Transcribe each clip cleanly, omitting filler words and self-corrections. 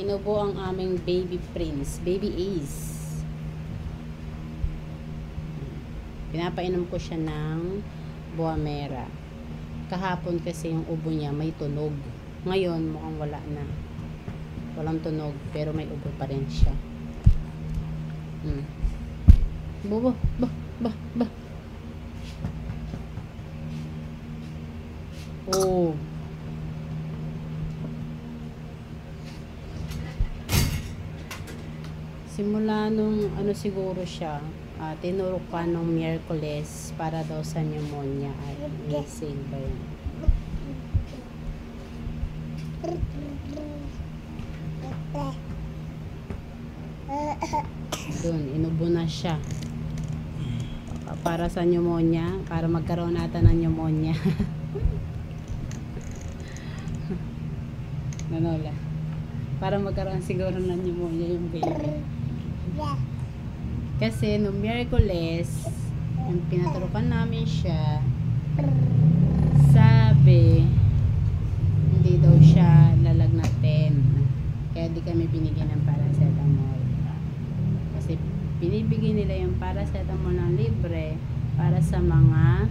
Inubo ang aming baby prince, baby Ace. Pinapainom ko siya ng Buamera. Kahapon kasi yung ubo niya may tunog. Ngayon mukhang wala na. Walang tunog pero may ubo pa rin siya. Bobo, ba. Oh. Simula nung ano siguro siya, tinurukan nung Miyerkules para daw sa pneumonia at missing ba yun? Doon, inubo na siya. Para sa pneumonia, para magkaroon natin ng pneumonia. Nanola. Para magkaroon siguro ng pneumonia yung baby. Kasi no Miyerkules, yung pinaturukan namin siya, sabi hindi daw siya lalagnatin. Kaya di kami binigyan ng paracetamol. Kasi binibigyan nila yung paracetamol ng libre para sa mga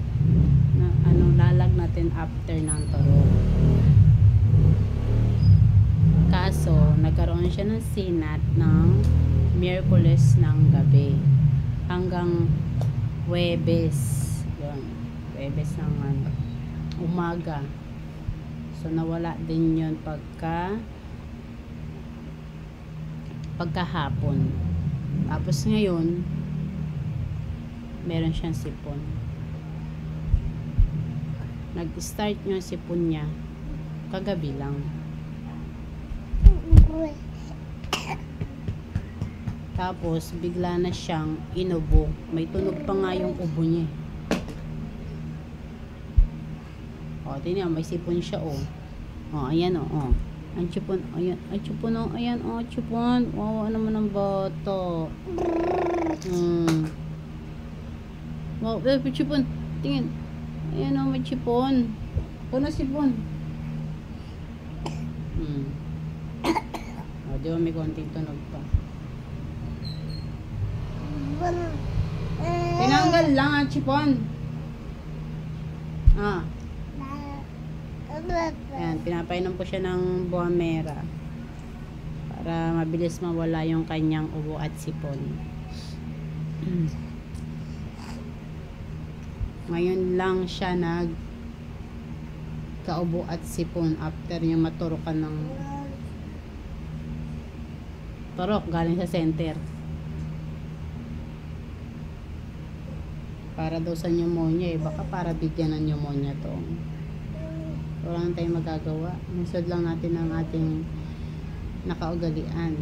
lalagnatin after ng turok. Kaso, nagkaroon siya ng sinat ng Miyerkules ng gabi hanggang Huwebes. Yun, Huwebes ng umaga. So, nawala din yun pagkahapon. Tapos ngayon, meron siyang sipon. Nag-start yung sipon niya kagabi lang. Tapos, bigla na siyang inubo. May tunog pa nga yung ubo niya. O, tingnan, may sipon siya, o. O, ayan, o. Ang sipon, ayan. Ay, sipon, o. Ayan, o, sipon. Wawa naman ang bata. Wow, may sipon. Tingin. Ayan, o, may sipon. Puno sipon. O, di ba may konting tunog pa. Tinanggal lang ang sipon. Ayan, pinapainom ko siya ng Buamera para mabilis mawala yung kanyang ubo at sipon. Ngayon lang siya kaubo at sipon after niya maturukan ng turok galing sa center. Para daw sa pneumonia, baka para bigyan ng pneumonia to. Wala nang tayong magagawa. Nasod lang natin ang ating nakaugalian.